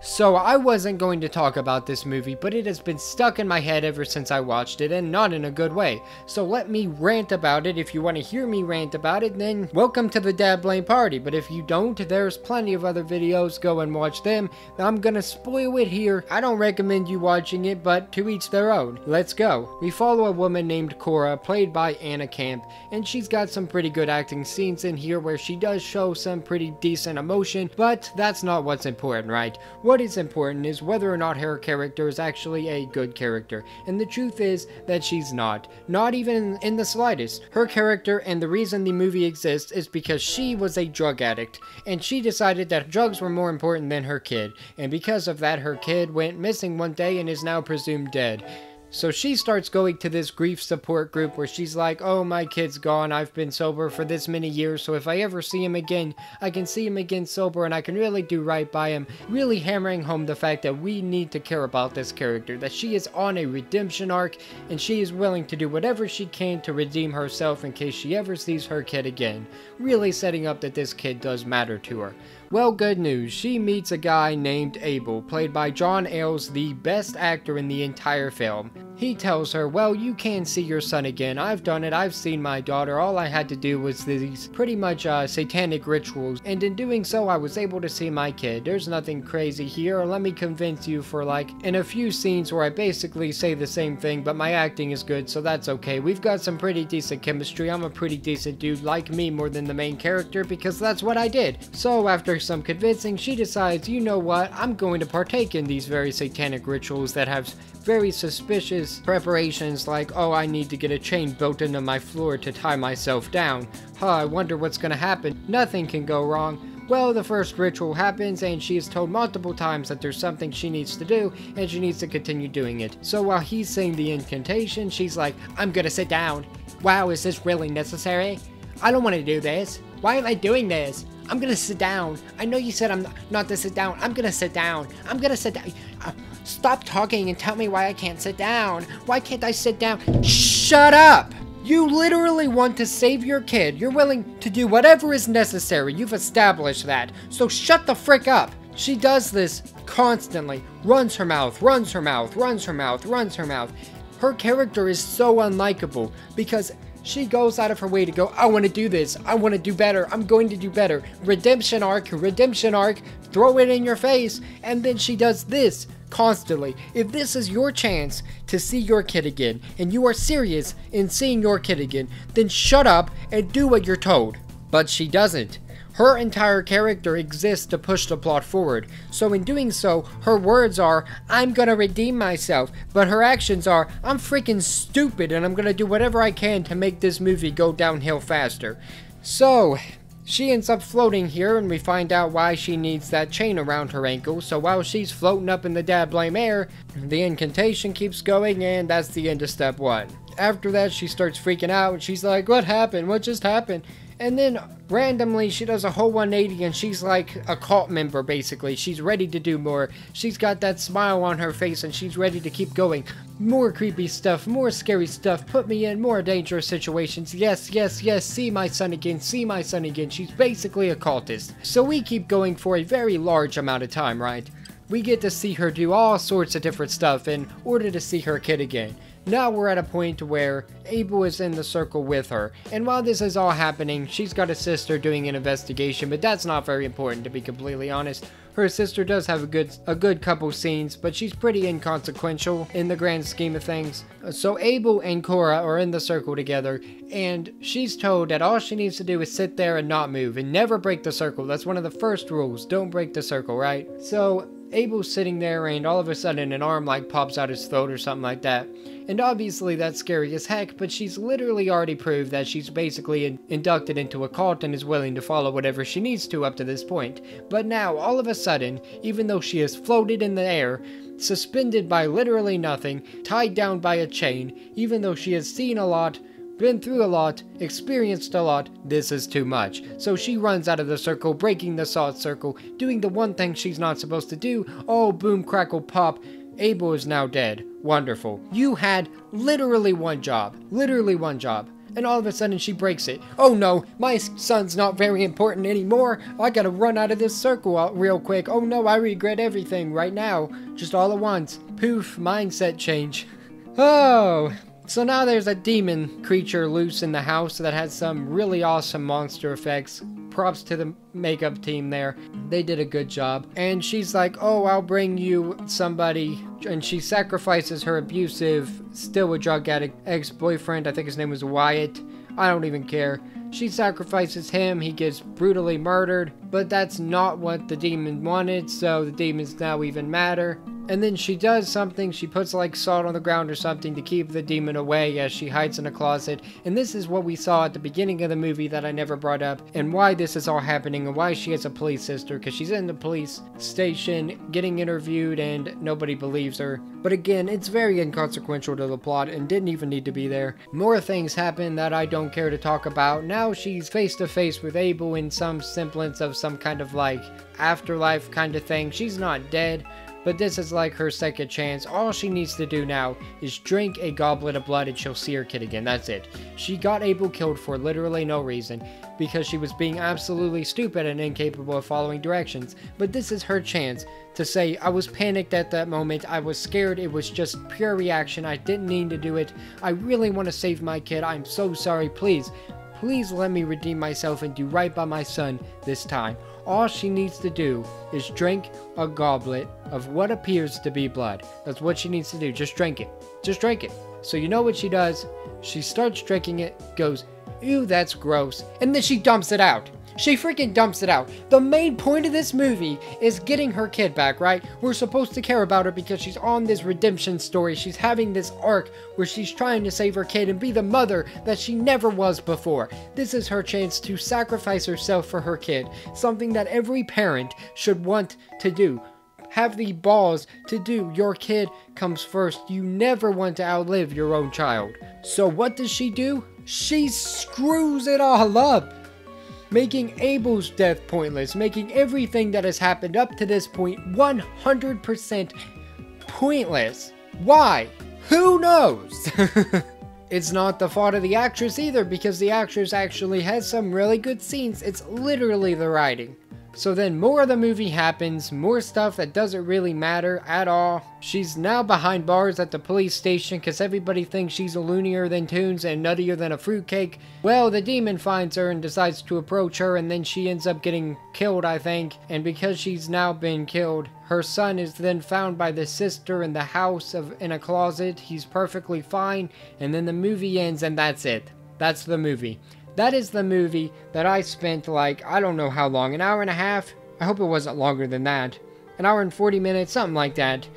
So I wasn't going to talk about this movie, but it has been stuck in my head ever since I watched it, and not in a good way. So let me rant about it. If you want to hear me rant about it, then welcome to the Dad Blame Party. But if you don't, there's plenty of other videos. Go and watch them. I'm gonna spoil it here. I don't recommend you watching it, but to each their own. Let's go. We follow a woman named Cora, played by Anna Camp, and she's got some pretty good acting scenes in here where she does show some pretty decent emotion, but that's not what's important, right? What is important is whether or not her character is actually a good character, and the truth is that she's not even in the slightest. Her character, and the reason the movie exists, is because she was a drug addict, and she decided that drugs were more important than her kid, and because of that her kid went missing one day and is now presumed dead. So she starts going to this grief support group where she's like, oh, my kid's gone, I've been sober for this many years, so if I ever see him again, I can see him again sober and I can really do right by him, really hammering home the fact that we need to care about this character, that she is on a redemption arc, and she is willing to do whatever she can to redeem herself in case she ever sees her kid again, really setting up that this kid does matter to her. Well, good news, she meets a guy named Abel, played by John Ailes, the best actor in the entire film. He tells her, well, you can see your son again, I've done it, I've seen my daughter, all I had to do was these pretty much satanic rituals, and in doing so I was able to see my kid. There's nothing crazy here, let me convince you for like, in a few scenes where I basically say the same thing, but my acting is good, so that's okay. We've got some pretty decent chemistry, I'm a pretty decent dude, like me more than the main character, because that's what I did. So after some convincing, she decides, you know what, I'm going to partake in these very satanic rituals that have very suspicious preparations like, oh, I need to get a chain built into my floor to tie myself down. I wonder what's gonna happen. Nothing can go wrong. Well, the first ritual happens and she is told multiple times that there's something she needs to do and she needs to continue doing it. So while he's saying the incantation, she's like, I'm gonna sit down. Wow, is this really necessary? I don't want to do this. Why am I doing this? I'm gonna sit down. I know you said I'm not to sit down. I'm gonna sit down. I'm gonna sit down. Stop talking and tell me why I can't sit down. Why can't I sit down? Shut up! You literally want to save your kid. You're willing to do whatever is necessary. You've established that. So shut the frick up. She does this constantly. Runs her mouth, runs her mouth, runs her mouth, runs her mouth. Her character is so unlikable because she goes out of her way to go, I want to do this, I want to do better, I'm going to do better. Redemption arc, throw it in your face, and then she does this constantly. If this is your chance to see your kid again, and you are serious in seeing your kid again, then shut up and do what you're told. But she doesn't. Her entire character exists to push the plot forward, so in doing so, her words are, I'm gonna redeem myself, but her actions are, I'm freaking stupid and I'm gonna do whatever I can to make this movie go downhill faster. So, she ends up floating here and we find out why she needs that chain around her ankle, so while she's floating up in the dad blame air, the incantation keeps going and that's the end of step 1. After that, she starts freaking out and she's like, what happened? What just happened? And then randomly she does a whole 180 and she's like a cult member basically. She's ready to do more. She's got that smile on her face and she's ready to keep going. More creepy stuff, more scary stuff, put me in more dangerous situations. Yes, yes, yes, see my son again, see my son again. She's basically a cultist. So we keep going for a very large amount of time, right? We get to see her do all sorts of different stuff in order to see her kid again. Now we're at a point where Abel is in the circle with her, and while this is all happening, she's got a sister doing an investigation, but that's not very important to be completely honest. Her sister does have a good couple scenes, but she's pretty inconsequential in the grand scheme of things. So Abel and Cora are in the circle together, and she's told that all she needs to do is sit there and not move, and never break the circle. That's one of the first rules, don't break the circle, right? So Abel's sitting there and all of a sudden an arm like pops out his throat or something like that. And obviously that's scary as heck, but she's literally already proved that she's basically inducted into a cult and is willing to follow whatever she needs to up to this point. But now, all of a sudden, even though she has floated in the air, suspended by literally nothing, tied down by a chain, even though she has seen a lot, been through a lot, experienced a lot, this is too much. So she runs out of the circle, breaking the salt circle, doing the one thing she's not supposed to do. Oh, boom, crackle, pop. Abel is now dead. Wonderful. You had literally one job. Literally one job. and all of a sudden she breaks it. Oh no, my son's not very important anymore. I gotta run out of this circle real quick. Oh no, I regret everything right now, just all at once. Poof, mindset change. Oh, so now there's a demon creature loose in the house that has some really awesome monster effects. Props to the makeup team there. They did a good job. And she's like, oh, I'll bring you somebody. And she sacrifices her abusive, still a drug addict ex-boyfriend. I think his name was Wyatt. I don't even care. She sacrifices him. He gets brutally murdered. But that's not what the demon wanted. So the demons now even matter. And then she does something, she puts like salt on the ground or something to keep the demon away as she hides in a closet. And this is what we saw at the beginning of the movie that I never brought up, and why this is all happening, and why she has a police sister, because she's in the police station getting interviewed and nobody believes her. But again, it's very inconsequential to the plot and didn't even need to be there. More things happen that I don't care to talk about. Now she's face to face with Abel in some semblance of some kind of like afterlife kind of thing. She's not dead, but this is like her second chance. All she needs to do now is drink a goblet of blood and she'll see her kid again. That's it. She got Abel killed for literally no reason, because she was being absolutely stupid and incapable of following directions. But this is her chance to say, I was panicked at that moment. I was scared. It was just pure reaction. I didn't mean to do it. I really want to save my kid. I'm so sorry. Please let me redeem myself and do right by my son this time. All she needs to do is drink a goblet of what appears to be blood. That's what she needs to do. Just drink it. Just drink it. So you know what she does? She starts drinking it, goes, ew, that's gross. And then she dumps it out. She freaking dumps it out. The main point of this movie is getting her kid back, right? We're supposed to care about her because she's on this redemption story. She's having this arc where she's trying to save her kid and be the mother that she never was before. This is her chance to sacrifice herself for her kid. Something that every parent should want to do. Have the balls to do. Your kid comes first. You never want to outlive your own child. So what does she do? She screws it all up, making Abel's death pointless, making everything that has happened up to this point 100% pointless. Why? Who knows? It's not the fault of the actress either, because the actress actually has some really good scenes. It's literally the writing. So then more of the movie happens, more stuff that doesn't really matter at all. She's now behind bars at the police station because everybody thinks she's a loonier than Toons and nuttier than a fruitcake. Well, the demon finds her and decides to approach her, and then she ends up getting killed, I think. And because she's now been killed, her son is then found by the sister in the house in a closet. He's perfectly fine, and then the movie ends, and that's it. That's the movie. That is the movie that I spent like, I don't know how long, an hour and a half? I hope it wasn't longer than that. An hour and 40 minutes, something like that.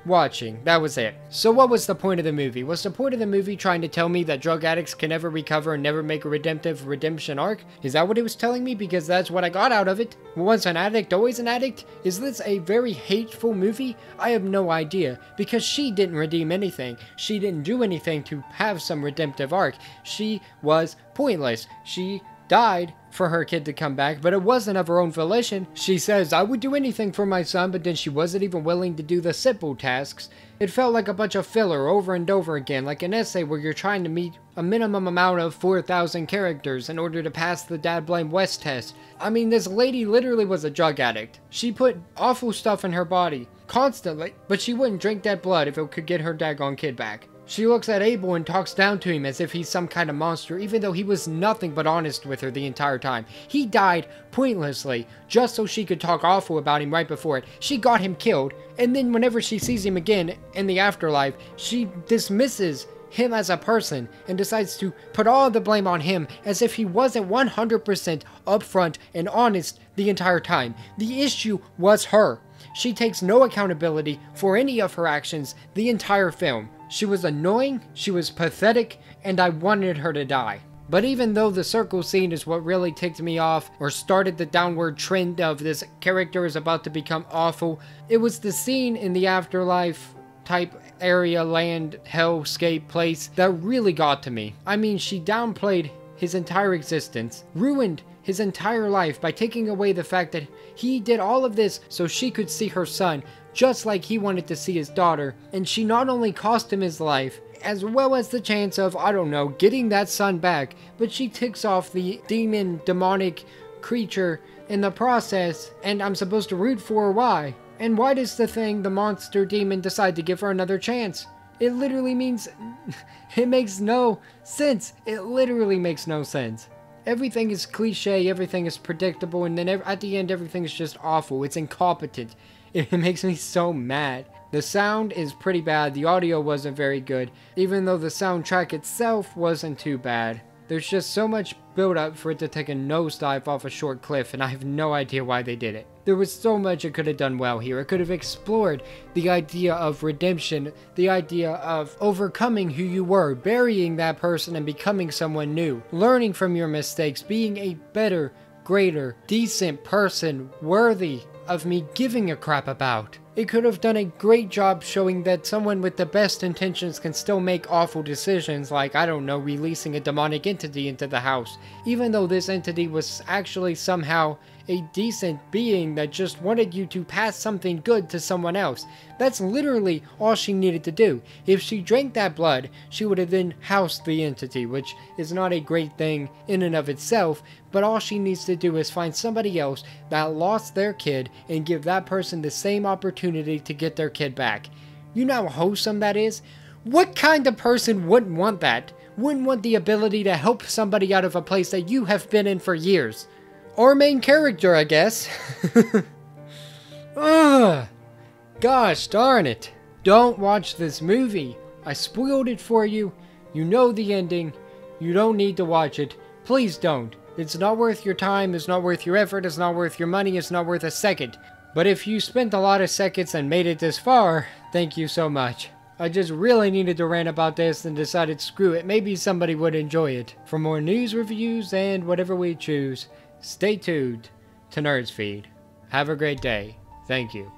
Watching. That was it. So what was the point of the movie? Was the point of the movie trying to tell me that drug addicts can never recover and never make a redemption arc? Is that what it was telling me? Because that's what I got out of it. Once an addict, always an addict? Is this a very hateful movie? I have no idea. Because she didn't redeem anything. She didn't do anything to have some redemptive arc. She was pointless. She died for her kid to come back, but it wasn't of her own volition. She says, I would do anything for my son, but then she wasn't even willing to do the simple tasks. It felt like a bunch of filler over and over again, like an essay where you're trying to meet a minimum amount of 4,000 characters in order to pass the Dad Blame West test. I mean, this lady literally was a drug addict. She put awful stuff in her body, constantly, but she wouldn't drink that blood if it could get her daggone kid back. She looks at Abel and talks down to him as if he's some kind of monster, even though he was nothing but honest with her the entire time. He died pointlessly, just so she could talk awful about him right before it. She got him killed, and then whenever she sees him again in the afterlife, she dismisses him as a person and decides to put all the blame on him as if he wasn't 100% upfront and honest the entire time. The issue was her. She takes no accountability for any of her actions the entire film. She was annoying, she was pathetic, and I wanted her to die. But even though the circle scene is what really ticked me off or started the downward trend of this character is about to become awful, it was the scene in the afterlife type area, land, hellscape place that really got to me. I mean, she downplayed his entire existence, ruined his entire life by taking away the fact that he did all of this so she could see her son, just like he wanted to see his daughter, and she not only cost him his life as well as the chance of, I don't know, getting that son back, but she ticks off the demonic creature in the process, and I'm supposed to root for her. Why? And why does the monster demon, decide to give her another chance? It literally means, it makes no sense. It literally makes no sense. Everything is cliche, everything is predictable, and then at the end everything is just awful. It's incompetent. It makes me so mad. The sound is pretty bad, the audio wasn't very good, even though the soundtrack itself wasn't too bad. There's just so much build up for it to take a nosedive off a short cliff, and I have no idea why they did it. There was so much it could have done well here. It could have explored the idea of redemption, the idea of overcoming who you were, burying that person and becoming someone new, learning from your mistakes, being a better, greater, decent person worthy of me giving a crap about. It could have done a great job showing that someone with the best intentions can still make awful decisions, like, I don't know, releasing a demonic entity into the house, even though this entity was actually somehow a decent being that just wanted you to pass something good to someone else. That's literally all she needed to do. If she drank that blood, she would have then housed the entity, which is not a great thing in and of itself, but all she needs to do is find somebody else that lost their kid and give that person the same opportunity to get their kid back. You know how wholesome that is? What kind of person wouldn't want that? Wouldn't want the ability to help somebody out of a place that you have been in for years? Or main character, I guess. Ugh. Gosh darn it. Don't watch this movie. I spoiled it for you. You know the ending. You don't need to watch it. Please don't. It's not worth your time. It's not worth your effort. It's not worth your money. It's not worth a second. But if you spent a lot of seconds and made it this far, thank you so much. I just really needed to rant about this and decided screw it. Maybe somebody would enjoy it. For more news, reviews, and whatever we choose, stay tuned to Nerdsfeed. Have a great day. Thank you.